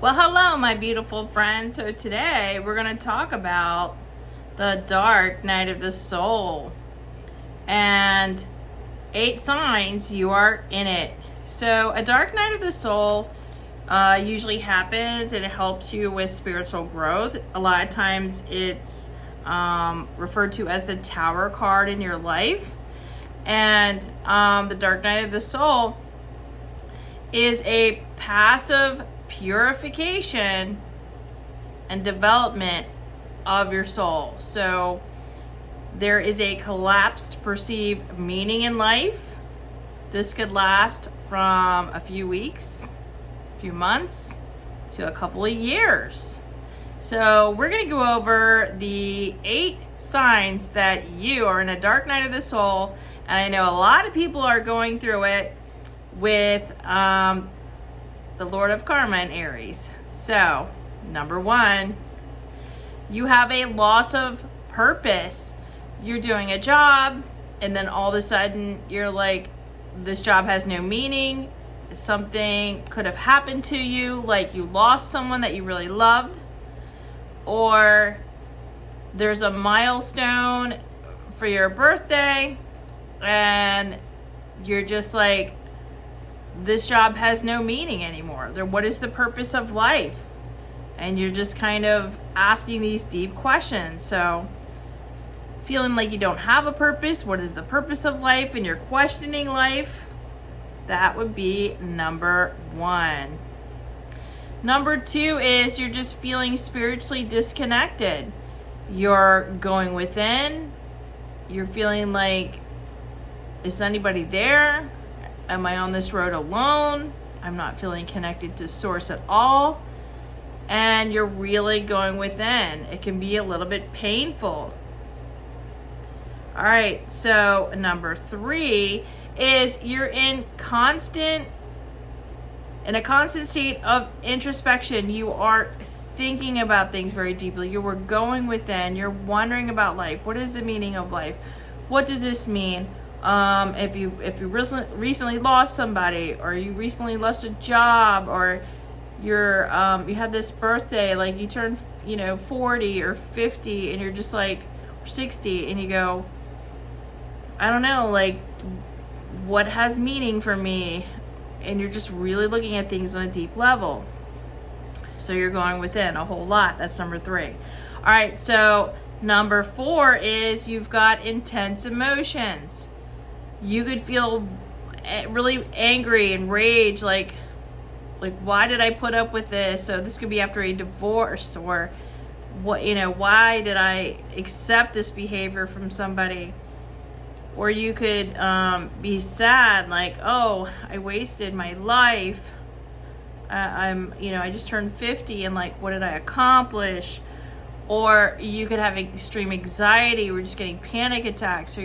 Well, hello, my beautiful friends. So today we're going to talk about the dark night of the soul and 8 signs you are in it. So a dark night of the soul usually happens and it helps you with spiritual growth. A lot of times it's referred to as the Tower card in your life. And the dark night of the soul is a passive purification and development of your soul. So there is a collapsed perceived meaning in life. This could last from a few weeks, a few months, to a couple of years. So we're going to go over the 8 signs that you are in a dark night of the soul. And I know a lot of people are going through it with the Lord of Karma in Aries. So, number 1, you have a loss of purpose. You're doing a job, and then all of a sudden you're like, this job has no meaning. Something could have happened to you, like you lost someone that you really loved, or there's a milestone for your birthday, and you're just like, this job has no meaning anymore. What is the purpose of life? And you're just kind of asking these deep questions. So feeling like you don't have a purpose, what is the purpose of life? And you're questioning life. That would be number 1. Number 2 is you're just feeling spiritually disconnected. You're going within. You're feeling like, is anybody there? Am I on this road alone? I'm not feeling connected to source at all. And you're really going within. It can be a little bit painful. All right, so number 3 is you're in a constant state of introspection. You are thinking about things very deeply. You are going within. You're wondering about life. What is the meaning of life? What does this mean? If you recently lost somebody, or you recently lost a job, or you had this birthday, like you turned 40 or 50, and you're just like 60, and you go, I don't know, like, what has meaning for me? And you're just really looking at things on a deep level. So you're going within a whole lot. That's number 3. All right, so number 4 is you've got intense emotions. You could feel really angry and rage, like why did I put up with this? So this could be after a divorce, or why did I accept this behavior from somebody? Or you could be sad, like, oh, I wasted my life. I just turned 50, and like, what did I accomplish? Or you could have extreme anxiety. We're just getting panic attacks, or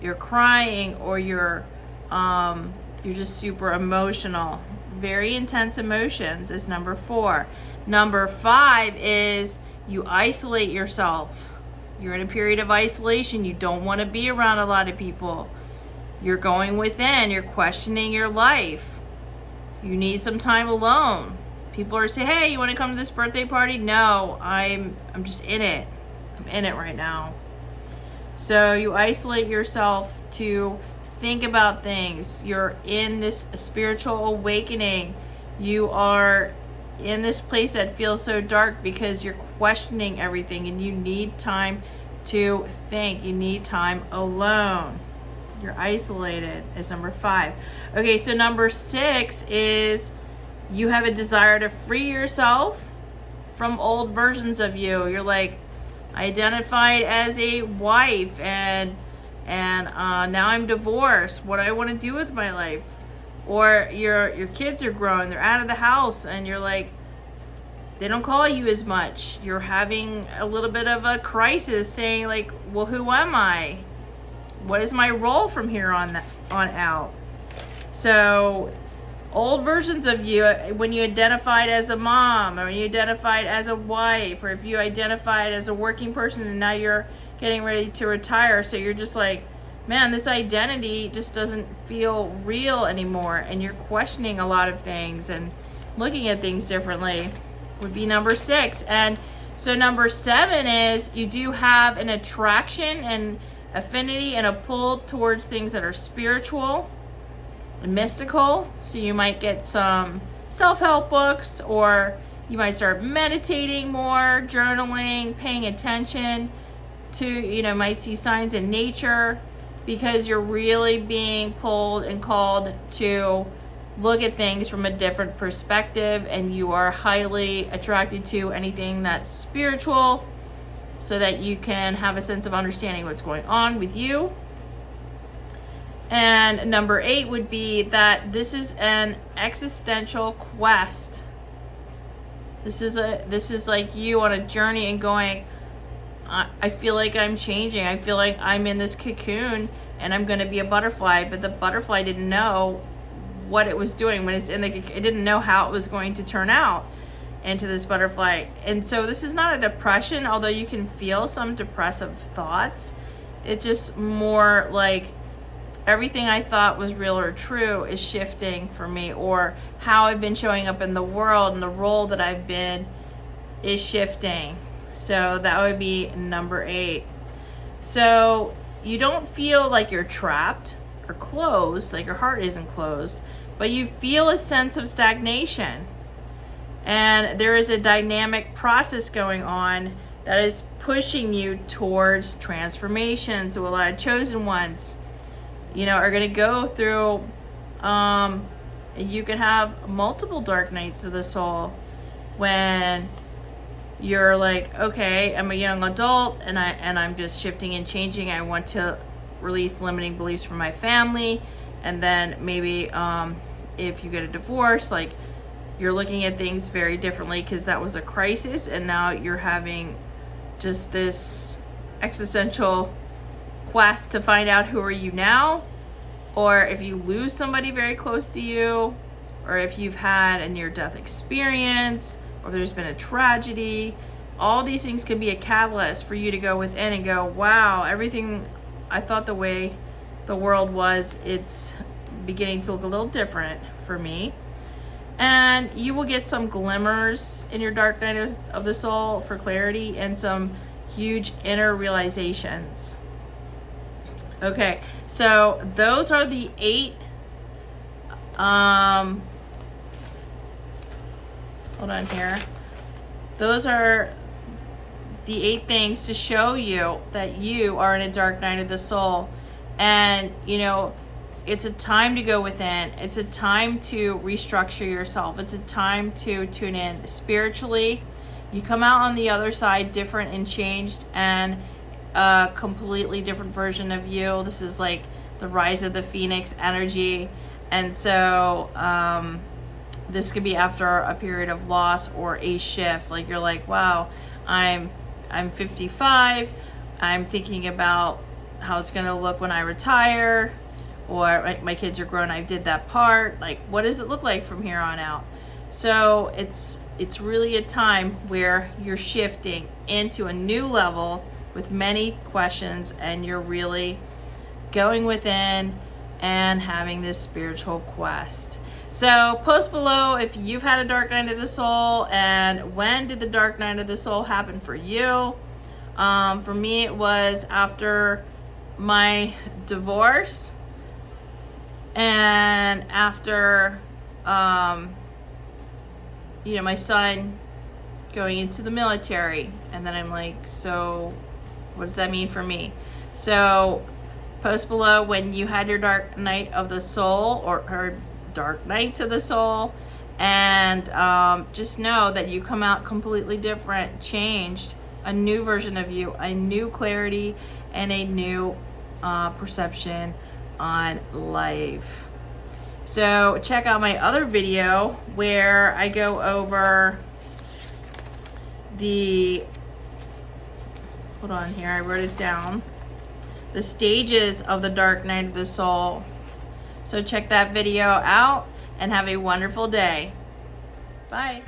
you're crying, or you're just super emotional. Very intense emotions is number 4. Number 5 is you isolate yourself. You're in a period of isolation. You don't want to be around a lot of people. You're going within. You're questioning your life. You need some time alone. People are saying, hey, you want to come to this birthday party? No, I'm just in it. I'm in it right now. So you isolate yourself to think about things. You're in this spiritual awakening. You are in this place that feels so dark because you're questioning everything, and you need time to think. You need time alone. You're isolated is number 5. Okay, so number 6 is you have a desire to free yourself from old versions of you. You're like, I identified as a wife, and now I'm divorced. What do I want to do with my life? Or your kids are grown, they're out of the house, and you're like, they don't call you as much. You're having a little bit of a crisis, saying like, well, who am I? What is my role from here on out? So old versions of you, when you identified as a mom, or when you identified as a wife, or if you identified as a working person and now you're getting ready to retire, so you're just like, man, this identity just doesn't feel real anymore, and you're questioning a lot of things, and looking at things differently would be number 6. And so number 7 is you do have an attraction and affinity and a pull towards things that are spiritual and mystical. So you might get some self-help books, or you might start meditating more, journaling, paying attention to, you know, might see signs in nature, because you're really being pulled and called to look at things from a different perspective, and you are highly attracted to anything that's spiritual so that you can have a sense of understanding what's going on with you. And number 8 would be that this is an existential quest. This is like you on a journey and going, I feel like I'm changing. I feel like I'm in this cocoon and I'm going to be a butterfly, but the butterfly didn't know what it was doing when it's in the cocoon. It didn't know how it was going to turn out into this butterfly. And so this is not a depression, although you can feel some depressive thoughts. It's just more like everything I thought was real or true is shifting for me, or how I've been showing up in the world and the role that I've been is shifting. So that would be number 8. So you don't feel like you're trapped or closed, like your heart isn't closed, but you feel a sense of stagnation. And there is a dynamic process going on that is pushing you towards transformation. So a lot of chosen ones, you know, are going to go through, you can have multiple dark nights of the soul when you're like, okay, I'm a young adult and I'm just shifting and changing. I want to release limiting beliefs from my family. And then maybe if you get a divorce, like you're looking at things very differently because that was a crisis, and now you're having just this existential quest to find out who are you now. Or if you lose somebody very close to you, or if you've had a near-death experience, or there's been a tragedy, all these things can be a catalyst for you to go within and go, wow, everything I thought the way the world was, it's beginning to look a little different for me. And you will get some glimmers in your dark night of the soul for clarity and some huge inner realizations. Okay, so those are the 8 hold on here. Those are the 8 things to show you that you are in a dark night of the soul. And, you know, it's a time to go within. It's a time to restructure yourself. It's a time to tune in spiritually. You come out on the other side different and changed, and a completely different version of you. This is like the rise of the phoenix energy. And so this could be after a period of loss or a shift. Like you're like, wow, I'm 55. I'm thinking about how it's going to look when I retire, or my kids are grown. I did that part. Like, what does it look like from here on out? So it's really a time where you're shifting into a new level with many questions, and you're really going within and having this spiritual quest. So post below if you've had a dark night of the soul, and when did the dark night of the soul happen for you. For me, it was after my divorce, and after my son going into the military. And then I'm like, so what does that mean for me? So post below when you had your dark night of the soul, or dark nights of the soul, and just know that you come out completely different, changed, a new version of you, a new clarity, and a new perception on life. So check out my other video where I go over hold on here, I wrote it down, the stages of the dark night of the soul. So check that video out and have a wonderful day. Bye.